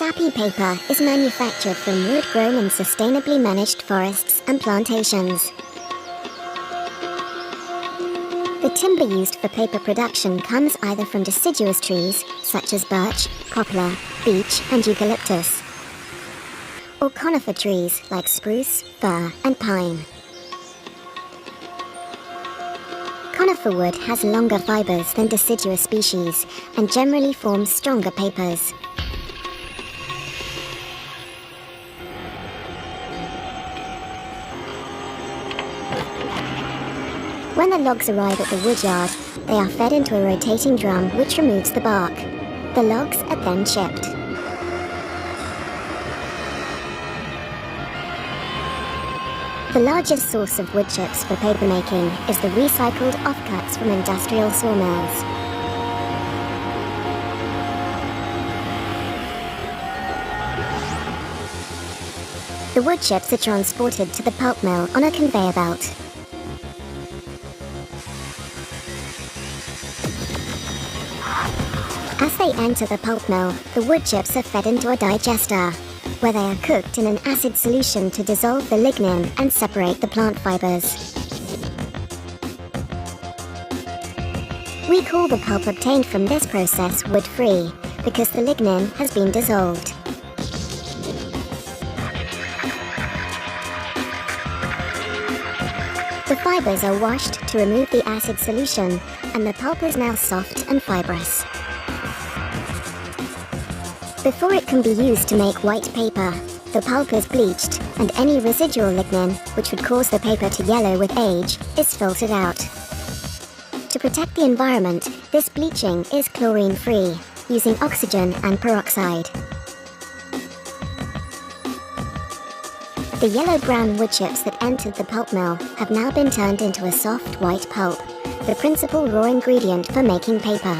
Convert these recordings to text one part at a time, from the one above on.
Sappy paper is manufactured from wood grown in sustainably managed forests and plantations. The timber used for paper production comes either from deciduous trees, such as birch, poplar, beech, and eucalyptus, or conifer trees like spruce, fir, and pine. Conifer wood has longer fibers than deciduous species and generally forms stronger papers. When the logs arrive at the woodyard, they are fed into a rotating drum which removes the bark. The logs are then chipped. The largest source of wood chips for papermaking is the recycled offcuts from industrial sawmills. The wood chips are transported to the pulp mill on a conveyor belt. As they enter the pulp mill, the wood chips are fed into a digester, where they are cooked in an acid solution to dissolve the lignin and separate the plant fibers. We call the pulp obtained from this process wood-free, because the lignin has been dissolved. The fibers are washed to remove the acid solution, and the pulp is now soft and fibrous. Before it can be used to make white paper, the pulp is bleached, and any residual lignin, which would cause the paper to yellow with age, is filtered out. To protect the environment, this bleaching is chlorine-free, using oxygen and peroxide. The yellow-brown wood chips that entered the pulp mill have now been turned into a soft white pulp, the principal raw ingredient for making paper.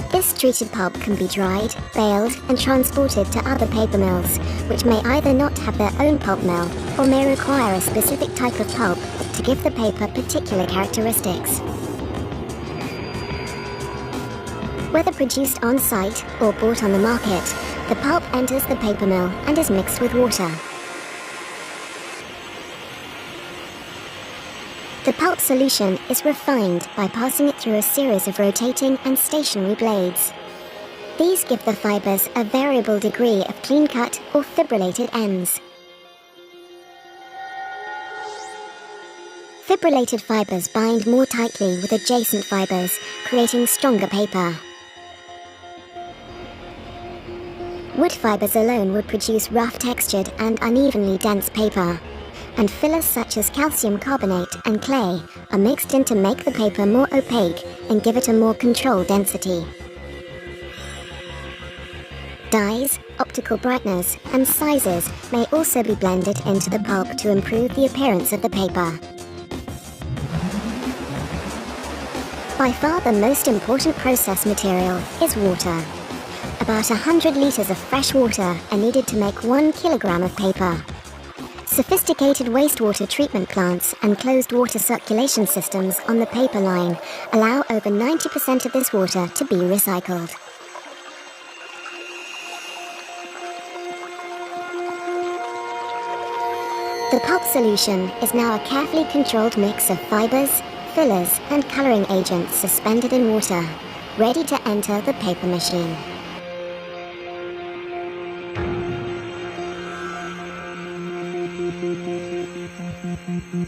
This treated pulp can be dried, baled, and transported to other paper mills, which may either not have their own pulp mill or may require a specific type of pulp to give the paper particular characteristics. Whether produced on-site or bought on the market, the pulp enters the paper mill and is mixed with water. The pulp solution is refined by passing it through a series of rotating and stationary blades. These give the fibers a variable degree of clean-cut or fibrillated ends. Fibrillated fibers bind more tightly with adjacent fibers, creating stronger paper. Wood fibers alone would produce rough-textured and unevenly dense paper, and fillers such as calcium carbonate and clay are mixed in to make the paper more opaque and give it a more controlled density. Dyes, optical brighteners, and sizes may also be blended into the pulp to improve the appearance of the paper. By far the most important process material is water. About 100 litres of fresh water are needed to make 1 kilogram of paper. Sophisticated wastewater treatment plants and closed water circulation systems on the paper line allow over 90% of this water to be recycled. The pulp solution is now a carefully controlled mix of fibers, fillers, and coloring agents suspended in water, ready to enter the paper machine.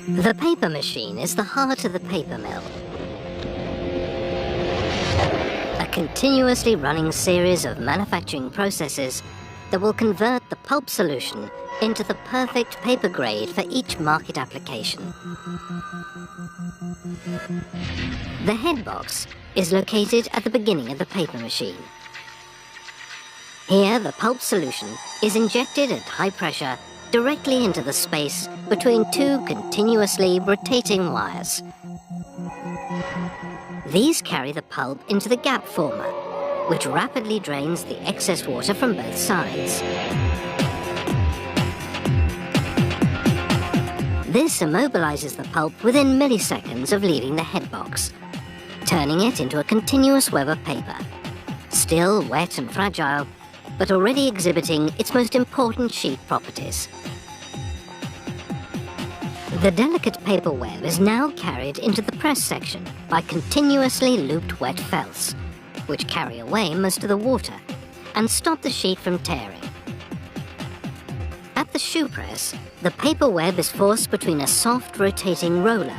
The paper machine is the heart of the paper mill. A continuously running series of manufacturing processes that will convert the pulp solution into the perfect paper grade for each market application. The head box is located at the beginning of the paper machine. Here, the pulp solution is injected at high pressure directly into the space between two continuously rotating wires. These carry the pulp into the gap former, which rapidly drains the excess water from both sides. This immobilizes the pulp within milliseconds of leaving the head box, turning it into a continuous web of paper. Still wet and fragile, but already exhibiting its most important sheet properties. The delicate paper web is now carried into the press section by continuously looped wet felts, which carry away most of the water and stop the sheet from tearing. At the shoe press, the paper web is forced between a soft rotating roller,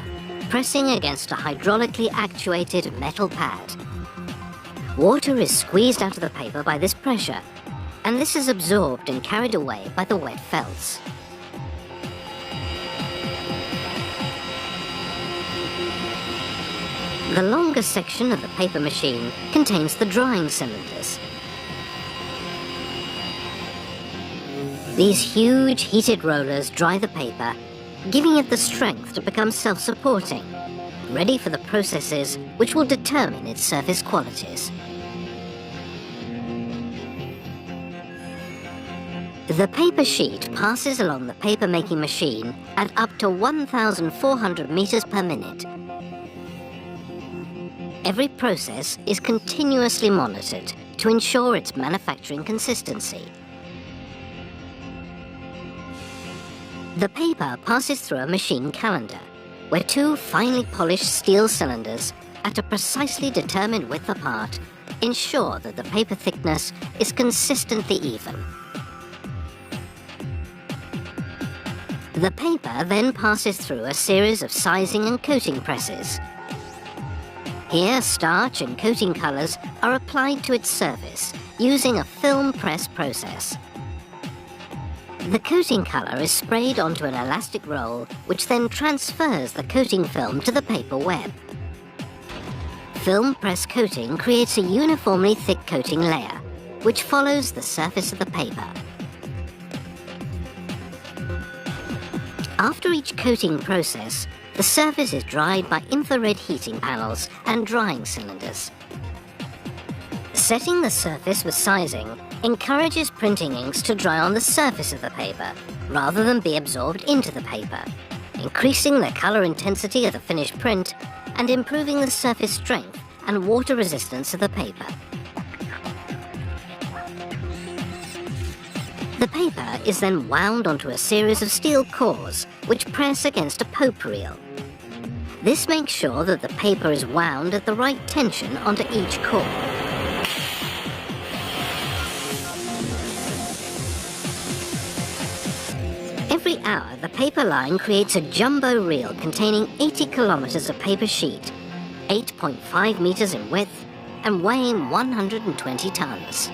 pressing against a hydraulically actuated metal pad. Water is squeezed out of the paper by this pressure, and this is absorbed and carried away by the wet felts. The longer section of the paper machine contains the drying cylinders. These huge heated rollers dry the paper, giving it the strength to become self-supporting, ready for the processes which will determine its surface qualities. The paper sheet passes along the paper-making machine at up to 1,400 meters per minute. Every process is continuously monitored to ensure its manufacturing consistency. The paper passes through a machine calendar, where two finely polished steel cylinders at a precisely determined width apart ensure that the paper thickness is consistently even. The paper then passes through a series of sizing and coating presses. Here, starch and coating colors are applied to its surface using a film press process. The coating color is sprayed onto an elastic roll, which then transfers the coating film to the paper web. Film press coating creates a uniformly thick coating layer, which follows the surface of the paper. After each coating process, the surface is dried by infrared heating panels and drying cylinders. Setting the surface with sizing encourages printing inks to dry on the surface of the paper, rather than be absorbed into the paper, increasing the color intensity of the finished print and improving the surface strength and water resistance of the paper. The paper is then wound onto a series of steel cores which press against a Pope reel. This makes sure that the paper is wound at the right tension onto each core. Every hour, the paper line creates a jumbo reel containing 80 kilometers of paper sheet, 8.5 meters in width, and weighing 120 tons.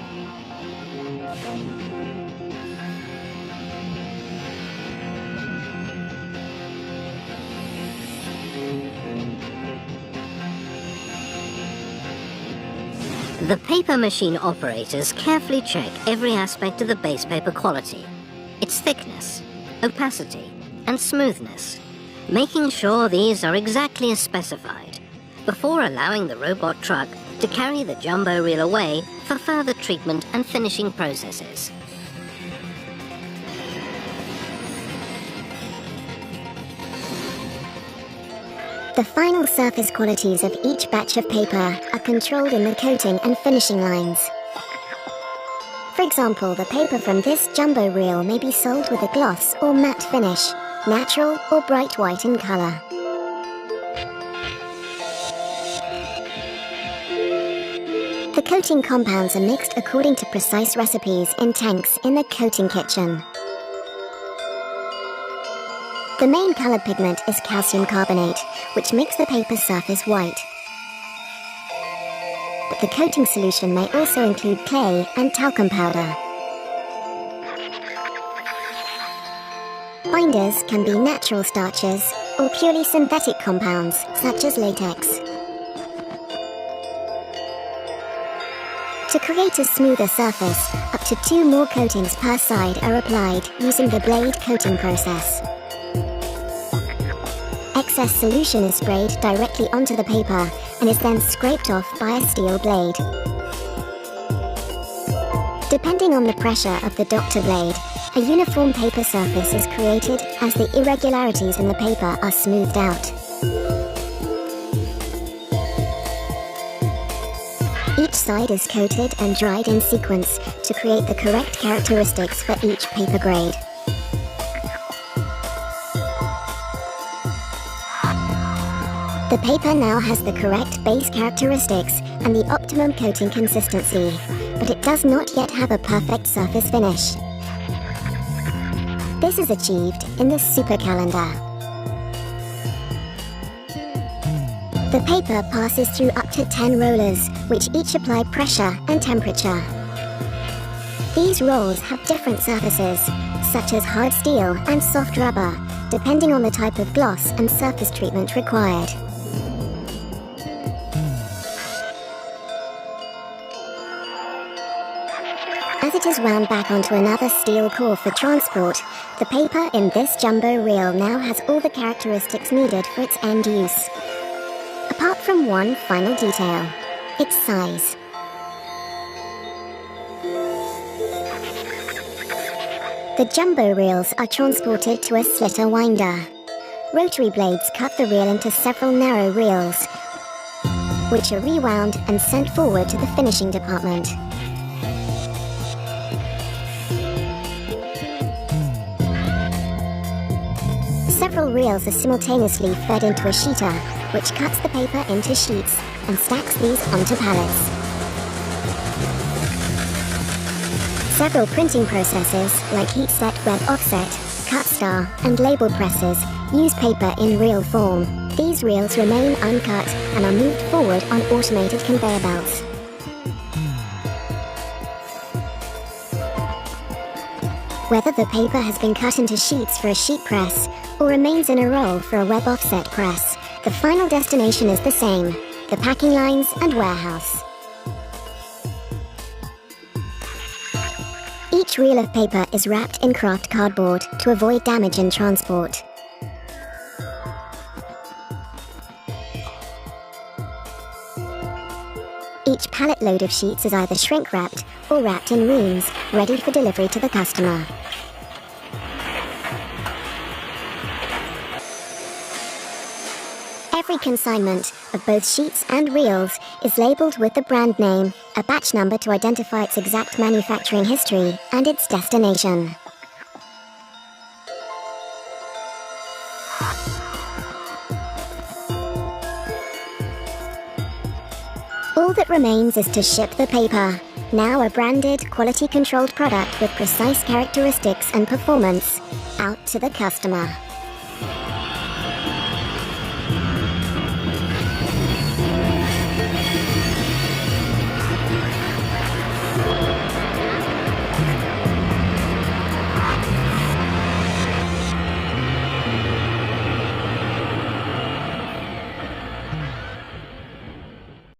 The paper machine operators carefully check every aspect of the base paper quality, its thickness, opacity, and smoothness, making sure these are exactly as specified, before allowing the robot truck to carry the jumbo reel away for further treatment and finishing processes. The final surface qualities of each batch of paper are controlled in the coating and finishing lines. For example, the paper from this jumbo reel may be sold with a gloss or matte finish, natural or bright white in color. The coating compounds are mixed according to precise recipes in tanks in the coating kitchen. The main color pigment is calcium carbonate, which makes the paper surface white. But the coating solution may also include clay and talcum powder. Binders can be natural starches or purely synthetic compounds, such as latex. To create a smoother surface, up to 2 more coatings per side are applied using the blade coating process. Excess solution is sprayed directly onto the paper and is then scraped off by a steel blade. Depending on the pressure of the doctor blade, a uniform paper surface is created as the irregularities in the paper are smoothed out. side is coated and dried in sequence to create the correct characteristics for each paper grade. The paper now has the correct base characteristics and the optimum coating consistency, but it does not yet have a perfect surface finish. This is achieved in the super calendar. The paper passes through up to 10 rollers, which each apply pressure and temperature. These rolls have different surfaces, such as hard steel and soft rubber, depending on the type of gloss and surface treatment required. As it is wound back onto another steel core for transport, the paper in this jumbo reel now has all the characteristics needed for its end use. Apart from one final detail, its size. The jumbo reels are transported to a slitter winder. Rotary blades cut the reel into several narrow reels, which are rewound and sent forward to the finishing department. Several reels are simultaneously fed into a sheeter, which cuts the paper into sheets and stacks these onto pallets. Several printing processes, like heat-set web offset, cut star, and label presses, use paper in reel form. These reels remain uncut and are moved forward on automated conveyor belts. Whether the paper has been cut into sheets for a sheet press or remains in a roll for a web offset press, the final destination is the same: the packing lines and warehouse. Each reel of paper is wrapped in kraft cardboard to avoid damage in transport. Each pallet load of sheets is either shrink-wrapped or wrapped in reams, ready for delivery to the customer. Every consignment of both sheets and reels is labeled with the brand name, a batch number to identify its exact manufacturing history, and its destination. All that remains is to ship the paper, now a branded, quality-controlled product with precise characteristics and performance, out to the customer.